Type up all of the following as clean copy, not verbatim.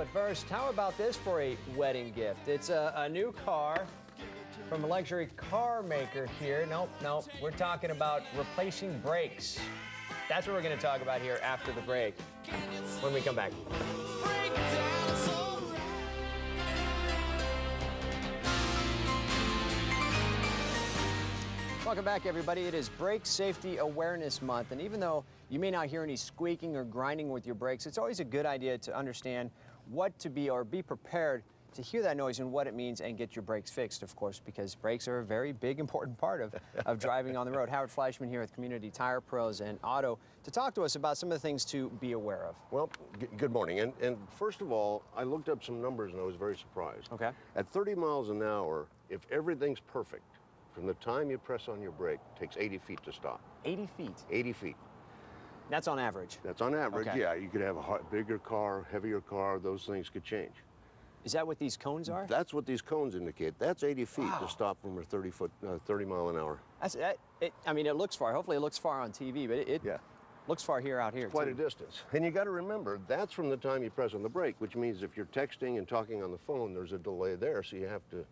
But first, how about this for a wedding gift? It's a new car from a luxury car maker here. Nope, we're talking about replacing brakes. That's what we're going to talk about here after the break when we come back. Welcome back, everybody. It is Brake Safety Awareness Month, and even though you may not hear any squeaking or grinding with your brakes, it's always a good idea to understand what to be or be prepared to hear that noise and what it means and get your brakes fixed, of course, because brakes are a very big, important part of driving on the road. Howard Fleischman here with Community Tire Pros and Auto to talk to us about some of the things to be aware of. Well, good morning. And first of all, I looked up some numbers and I was very surprised. Okay. At 30 miles an hour, if everything's perfect, from the time you press on your brake, it takes 80 feet to stop. 80 feet? 80 feet. That's on average? That's on average, okay. Yeah. You could have a bigger car, heavier car, those things could change. Is that what these cones are? That's what these cones indicate. That's 80 feet to stop from a 30 mile an hour. I mean, it looks far. Hopefully it looks far on TV, but it looks far out here, quite a distance. And you got to remember, that's from the time you press on the brake, which means if you're texting and talking on the phone, there's a delay there, so you have to...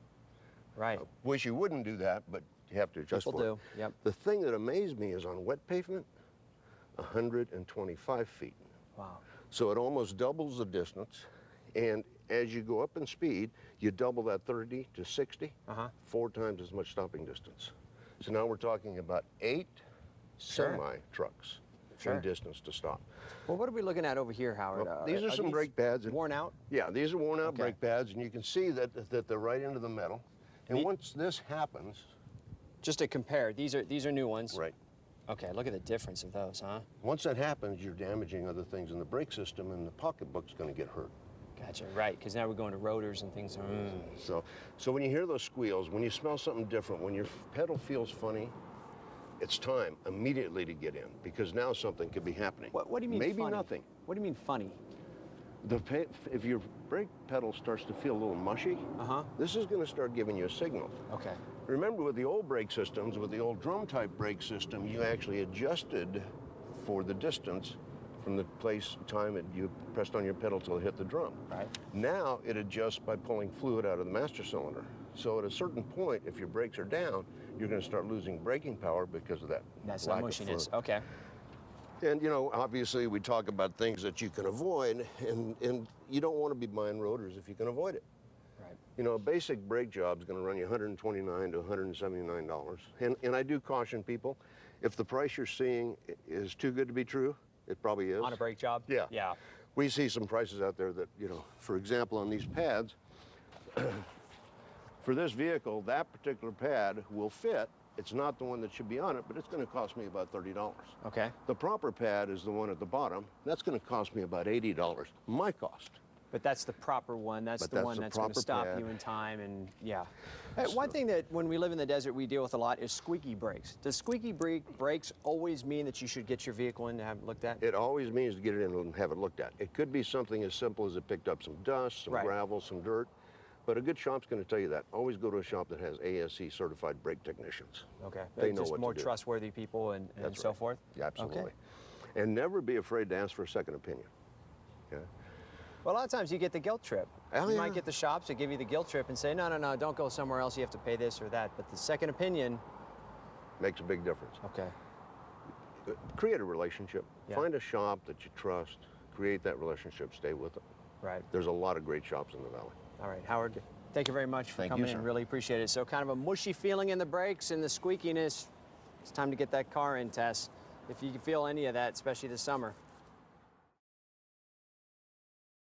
Right. Wish you wouldn't do that, but you have to adjust for it. People do, yep. The thing that amazed me is on wet pavement, 125 feet. Wow. So it almost doubles the distance, and as you go up in speed, you double that 30 to 60, 4 times as much stopping distance. So now we're talking about 8 semi-trucks in distance to stop. Well, what are we looking at over here, Howard? Well, these are some brake pads. Worn out? Yeah, these are worn out brake pads, and you can see that they're right into the metal. And once this happens... Just to compare, these are new ones? Right. Okay, look at the difference of those, huh? Once that happens, you're damaging other things in the brake system, and the pocketbook's going to get hurt. Gotcha, right, because now we're going to rotors and things. So when you hear those squeals, when you smell something different, when your pedal feels funny, it's time immediately to get in, because now something could be happening. What do you mean Maybe funny? Nothing. What do you mean funny? If your brake pedal starts to feel a little mushy, this is going to start giving you a signal. Okay. Remember, with the old brake systems, with the old drum-type brake system, you actually adjusted for the distance from the time that you pressed on your pedal till it hit the drum. Right. Now it adjusts by pulling fluid out of the master cylinder. So at a certain point, if your brakes are down, you're going to start losing braking power because of that. That's not mushiness. Okay. And, you know, obviously we talk about things that you can avoid, and you don't want to be buying rotors if you can avoid it. Right. You know, a basic brake job is going to run you $129 to $179. And I do caution people, if the price you're seeing is too good to be true, it probably is. On a brake job? Yeah. Yeah. We see some prices out there that, you know, for example, on these pads, for this vehicle, that particular pad will fit. It's not the one that should be on it, but it's going to cost me about $30. Okay. The proper pad is the one at the bottom. That's going to cost me about $80, my cost. But that's the proper one. That's the one that's going to stop you in time, and yeah. Hey, one thing that when we live in the desert we deal with a lot is squeaky brakes. Does squeaky brakes always mean that you should get your vehicle in to have it looked at? It always means to get it in and have it looked at. It could be something as simple as it picked up some dust, some gravel, some dirt. But a good shop's going to tell you that. Always go to a shop that has ASE certified brake technicians. Okay. They know just what more to do. Trustworthy people and so forth? Yeah, absolutely. Okay. And never be afraid to ask for a second opinion. Okay? Well, a lot of times you get the guilt trip. You might get the shops that give you the guilt trip and say, no, don't go somewhere else. You have to pay this or that. But the second opinion makes a big difference. Okay. Create a relationship. Yeah. Find a shop that you trust. Create that relationship. Stay with them. Right. There's a lot of great shops in the valley. All right, Howard, thank you very much for coming in. Really appreciate it. So kind of a mushy feeling in the brakes and the squeakiness. It's time to get that car in, Tess. If you can feel any of that, especially this summer.